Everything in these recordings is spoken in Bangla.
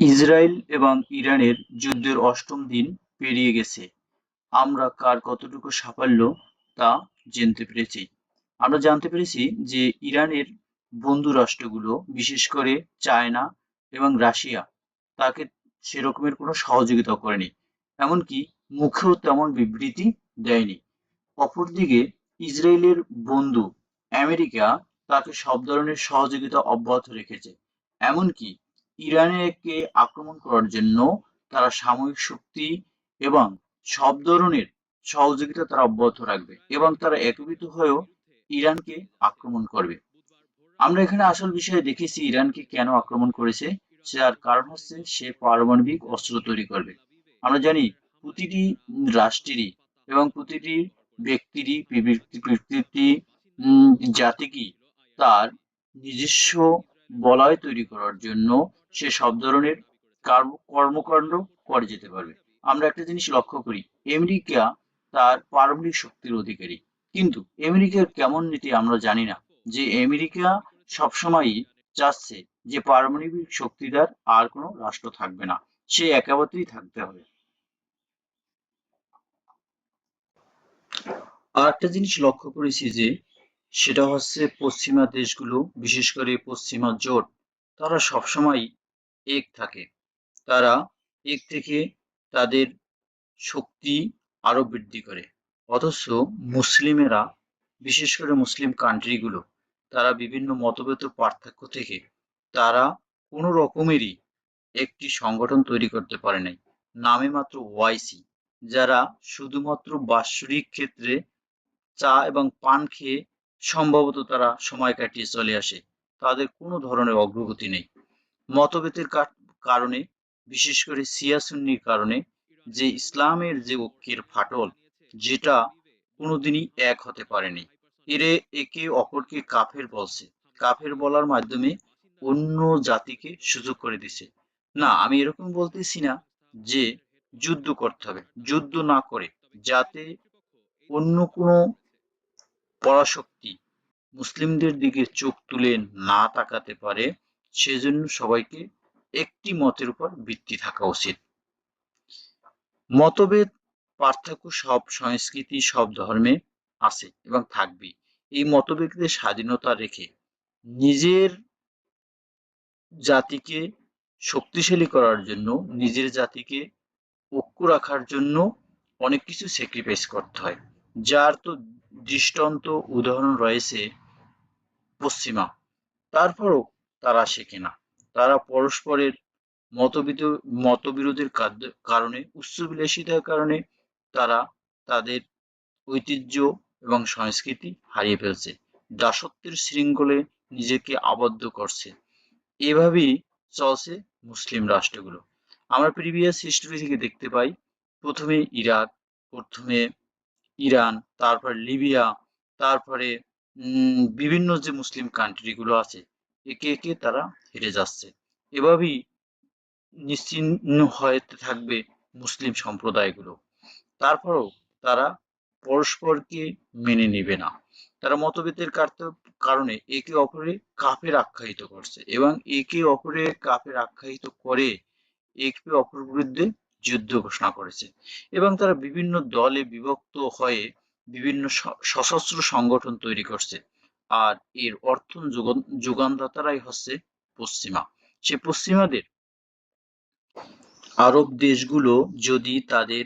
ইসরায়েল এবং ইরানের যুদ্ধের অষ্টম দিন পেরিয়ে গেছে। আমরা কার কতটুকু সাফল্য তা জানতে পেরেছি। আমরা জানতে পেরেছি যে ইরানের বন্ধু রাষ্ট্রগুলো বিশেষ করে চায়না এবং রাশিয়া তাকে সেরকমের কোনো সহযোগিতা করেনি। এমনকি মুখেও তেমন বিবৃতি দেয়নি। অপরদিকে ইসরায়েলের বন্ধু আমেরিকা তাকে সব ধরনের সহযোগিতা অব্যাহত রেখেছে। এমনকি ইরানকে আক্রমণ করার জন্য তারা সামরিক শক্তি এবং সব ধরনের সহযোগিতা তারা অব্যাহত রাখবে এবং তারা একীভূত হয়েও ইরানকে আক্রমণ করবে। আমরা এখানে আসল বিষয়ে দেখেছি ইরানকে কেন আক্রমণ করেছে। যার কারণ হচ্ছে সে পারমাণবিক অস্ত্র তৈরি করবে। আমরা জানি প্রতিটি রাষ্ট্রেরই এবং প্রতিটি ব্যক্তিরই প্রতিটি জাতিকে তার নিজস্ব বলয় তৈরি করার জন্য সে সব ধরনের কর্মকাণ্ড করে যেতে পারবে। আমরা একটা জিনিস লক্ষ্য করি, আমেরিকা তার পারমাণবিক শক্তির অধিকারী, কিন্তু আমেরিকার কেমন নীতি আমরা জানি না। যে আমেরিকা সবসময়ই চাচ্ছে যে পারমাণবিক শক্তিধর আর কোনো রাষ্ট্র থাকবে না, সে একাবতেই থাকতে হবে। আর একটা জিনিস লক্ষ্য করেছি যে সেটা হচ্ছে পশ্চিমা দেশগুলো, বিশেষ করে পশ্চিমা জোট, তারা সবসময় এক থাকে। তারা এক থেকে তাদের শক্তি আরো বৃদ্ধি করে। অথচ মুসলিমেরা, বিশেষ করে মুসলিম কান্ট্রিগুলো, তারা বিভিন্ন মতভেদ ও পার্থক্য থেকে তারা কোনো রকমেরই একটি সংগঠন তৈরি করতে পারে নাই। নামে মাত্র ওআইসি, যারা শুধুমাত্র বাৎসরিক ক্ষেত্রে চা এবং পান খেয়ে সম্ভবত তারা সময় কাটিয়ে চলে আসে। তাদের কোনো ধরনের অগ্রগতি নেই। মতভেদের কারণে, বিশেষ করে শিয়া সুন্নির কারণে, যে ইসলামের যে ঐক্যের ফাটল, যেটা কোনোদিনই এক হতে পারেনি। এরে একে অপরকে কাফের বলছে। কাফের বলার মাধ্যমে অন্য জাতিকে সুযোগ করে দিছে। না, আমি এরকম বলতেছি না যে যুদ্ধ করতে হবে। যুদ্ধ না করে যাতে অন্য কোনো পরাশক্তি মুসলিমদের দিকে চোখ তুলে না তাকাতে পারে, সেজন্য সবাইকে একটি মতের উপর ভিত্তি থাকা উচিত। মতভেদ, পার্থক্য সব সংস্কৃতি, সব ধর্মে আছে এবং থাকবে। এই মতভেদকে স্বাধীনতা রেখে নিজের জাতিকে শক্তিশালী করার জন্য, নিজের জাতিকে ঐক্য রাখার জন্য অনেক কিছু স্যাক্রিফাইস করতে হয়। যার তো দৃষ্টান্ত উদাহরণ রয়েছে পশ্চিমা। তারপরও তারা শেখে না। তারা পরস্পরের মতবিদ মতবিরোধের কারণে, উচ্চাভিলাষিতার কারণে তারা তাদের ঐতিহ্য এবং সংস্কৃতি হারিয়ে ফেলছে। দাসত্বের শৃঙ্খলে নিজেকে আবদ্ধ করছে। এভাবেই চলছে মুসলিম রাষ্ট্রগুলো। আমরা প্রিভিয়াস হিস্ট্রি থেকে দেখতে পাই, প্রথমে ইরাক, প্রথমে ইরান, তারপর লিবিয়া, তারপরে বিভিন্ন যে মুসলিম কান্ট্রিগুলো আছে, একে একে তারা হেরে যাচ্ছে। এভাবেই নিশ্চিহ্ন হতে থাকবে মুসলিম সম্প্রদায়গুলো। তারপরেও তারা পরস্পরকে মেনে নেবে না। তারা মতভেদের কারণে একে অপরে কাফের আখ্যায়িত করছে এবং একে অপরে কাফের আখ্যায়িত করে একে অপরের বিরুদ্ধে যুদ্ধ ঘোষণা করেছে এবং তারা বিভিন্ন দলে বিভক্ত হয়ে বিভিন্ন সশস্ত্র সংগঠন তৈরি করছে। আর এর অর্থ যোগানদাতারাই হচ্ছে পশ্চিমা। সে পশ্চিমাদের আরব দেশগুলো যদি তাদের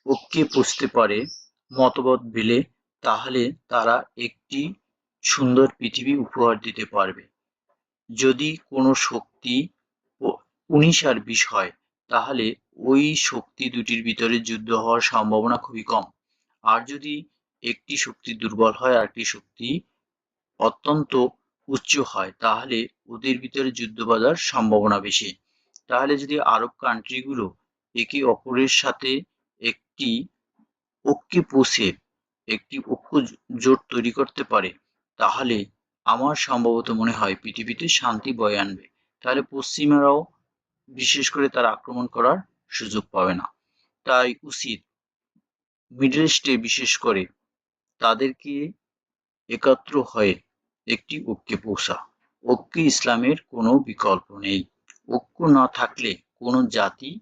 ঐক্যে পৌঁছতে পারে মতভেদ ভেলে, তাহলে তারা একটি সুন্দর পৃথিবী উপহার দিতে পারবে। যদি কোনো শক্তি ১৯ আর ২০ হয়, তাহলে ওই শক্তি দুটির ভিতরে যুদ্ধ হওয়ার সম্ভাবনা খুবই কম। আর যদি একটি শক্তি দুর্বল হয় আর একটি শক্তি অত্যন্ত উচ্চ হয়, তাহলে ওদের ভিতরে যুদ্ধ বাঁধার সম্ভাবনা বেশি। তাহলে যদি আরব কান্ট্রিগুলো একে অপরের সাথে একটি ঐক্যে পৌঁছে একটি ঐক্য জোট তৈরি করতে পারে, তাহলে আমার সম্ভবত মনে হয় পৃথিবীতে শান্তি বয়ে আনবে। তাহলে পশ্চিমারাও বিশেষ করে তারা আক্রমণ করার সুযোগ পাবে না। তাই উচিত মিডল ইস্টে বিশেষ করে তাদেরকে একত্র হয়ে একটি ঐক্যে পৌঁছা। ঐক্যে ইসলামের কোনো বিকল্প নেই। ঐক্য না থাকলে কোনো জাতি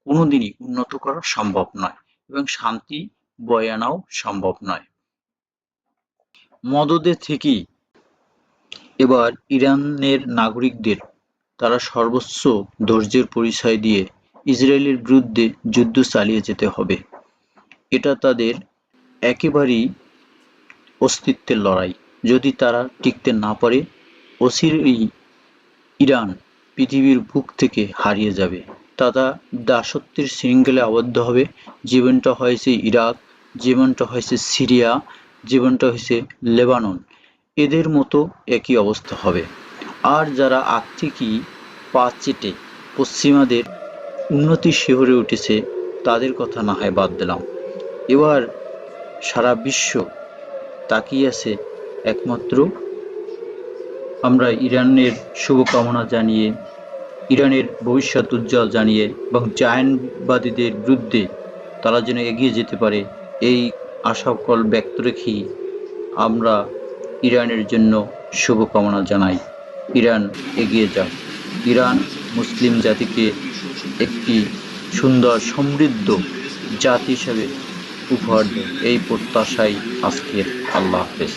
কোনোদিনই উন্নত করা সম্ভব নয় এবং শান্তি বয়ে আনাও সম্ভব নয়। মদদে থেকেই এবার ইরানের নাগরিকদের তারা সর্বোচ্চ ধৈর্যের পরিচয় দিয়ে ইসরায়েলের বিরুদ্ধে যুদ্ধ চালিয়ে যেতে হবে। এটা তাদের একেবারেই অস্তিত্বের লড়াই। যদি তারা টিকতে না পারে, অচিরেই ইরান পৃথিবীর বুক থেকে হারিয়ে যাবে। তারা দাসত্বের শৃঙ্খলে আবদ্ধ হবে। যেমনটা হয়েছে ইরাক, যেমনটা হয়েছে সিরিয়া, যেমনটা হয়েছে লেবানন, এদের মতো একই অবস্থা হবে। আর যারা আগ থেকেই পা চেটে পশ্চিমাদের উন্নতির শিখরে উঠেছে, তাদের কথা না হয় বাদ দিলাম। এবার সারা বিশ্ব তাকিয়ে আছে একমাত্র আমরা ইরানের শুভকামনা জানিয়ে, ইরানের ভবিষ্যৎ উজ্জ্বল জানিয়ে এবং জায়নবাদীদের বিরুদ্ধে তারা যেন এগিয়ে যেতে পারে, এই আশাকল ব্যক্ত রেখেই আমরা ইরানের জন্য শুভকামনা জানাই। ইরান এগিয়ে যাক। ইরান মুসলিম জাতিকে একটি সুন্দর সমৃদ্ধ জাতি হিসেবে উপহার দেয়, এই প্রত্যাশায় আজকের আল্লাহ হাফেজ।